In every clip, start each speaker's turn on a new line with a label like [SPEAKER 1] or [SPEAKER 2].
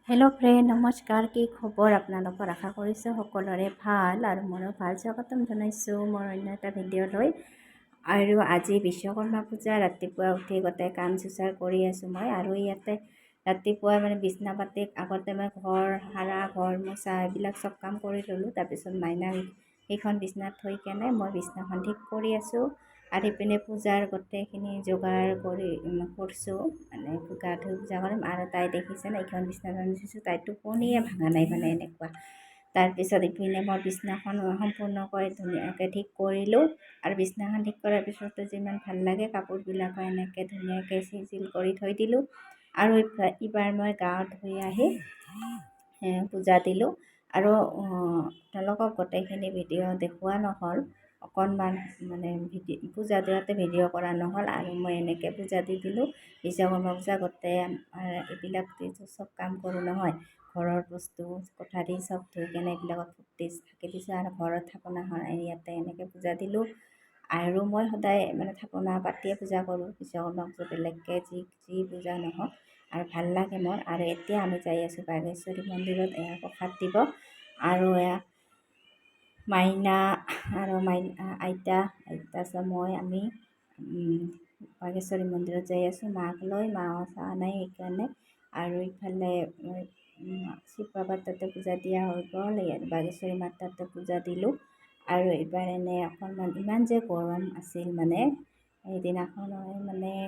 [SPEAKER 1] Hello' friend, নমস্কাৰ। কি খবৰ আপোনালোকৰ? আশা কৰিছোঁ সকলোৰে ভাল আৰু মোৰো ভাল। স্বাগতম জনাইছোঁ মোৰ অন্য এটা ভিডিঅ'লৈ। আৰু আজি বিশ্বকৰ্মা পূজা। ৰাতিপুৱা উঠি গোটেই কাম চুচাৰ কৰি আছোঁ মই। আৰু ইয়াতে ৰাতিপুৱা বিছনা পাতি আগতে মই ঘৰ সাৰা, ঘৰ মোচা এইবিলাক চব কাম কৰি ল'লোঁ। তাৰপিছত মাইনাক সেইখন বিছনাত থৈ কেনে মই বিছনাখন ঠিক কৰি আছোঁ। আৰু ইপিনে পূজাৰ গোটেইখিনি যোগাৰ কৰিছোঁ। গা ধুই পূজা কৰিম। আৰু তাই দেখিছেনে এইখন বিছনাত আনিছোঁ, তাই টোপনিয়ে ভাঙা নাই এনেকুৱা। তাৰপিছত ইপিনে মই বিছনাখন সম্পূৰ্ণকৈ ধুনীয়াকৈ ঠিক কৰিলোঁ। আৰু বিছনাখন ঠিক কৰাৰ পিছতো যিমান ভাল লাগে কাপোৰবিলাকো এনেকৈ ধুনীয়াকৈ চিজিল কৰি থৈ দিলোঁ। আৰু এইবাৰ মই গা ধুই আহি পূজা দিলোঁ। আৰু তেওঁলোকক গোটেইখিনি ভিডিঅ' দেখুওৱা নহ'ল, অকণমান পূজা দিওঁতে ভিডিঅ' কৰা নহ'ল। আৰু মই এনেকৈ পূজা দি দিলোঁ। বিশ্বকৰ্মা পূজা গোটেই এইবিলাক চব কাম কৰোঁ নহয়, ঘৰৰ বস্তু কোঠাৰী চব ধুই কেনে এইবিলাকত থাকি দিছোঁ। আৰু ঘৰত থাপনাখন ইয়াতে এনেকৈ পূজা দিলোঁ। আৰু মই সদায় থাপনা পাতিয়ে পূজা কৰোঁ। বিশ্বকৰ্মা পূজা বেলেগকৈ যি পূজা নহওক, আৰু ভাল লাগে মোৰ। আৰু এতিয়া আমি যাই আছোঁ বাগেশ্বৰী মন্দিৰত প্ৰসাদ দিব। আৰু মাইনা আৰু আইতা আমি বাগেশ্বৰী মন্দিৰত যাই আছোঁ মাক লৈ। মা চোৱা নাই সেইকাৰণে। আৰু ইফালে শিৱ বাবাৰ তাতে পূজা দিয়া হৈ গ'ল। বাগেশ্বৰী মাৰ তাতে পূজা দিলোঁ। আৰু এইবাৰ অকণমান ইমান যে গৰম আছিল সেইদিনাখন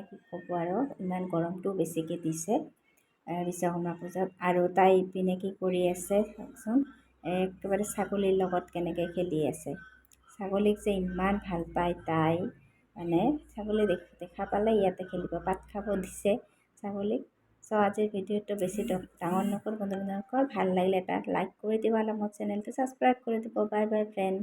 [SPEAKER 1] কি ক'ব আৰু, ইমান গৰমটো বেছিকৈ দিছে বিশ্বকৰ্মা পূজাত। আৰু তাই ইপিনে কি কৰি আছে চাওকচোন, একেবাৰে ছাগলীৰ লগত কেনেকৈ খেলি আছে। ছাগলীক যে ইমান ভাল পায় তাই, ছাগলী দেখা পালে ইয়াতে খেলিব। পাত খাব দিছে ছাগলীক। চ' আজিৰ ভিডিঅ'টো বেছি ডাঙৰ নকৰোঁ। বন্ধুসকল ভাল লাগিলে এটা লাইক কৰি দিব, আৰু মোৰ চেনেলটো ছাবস্ক্ৰাইব কৰি দিব। Bye bye friend.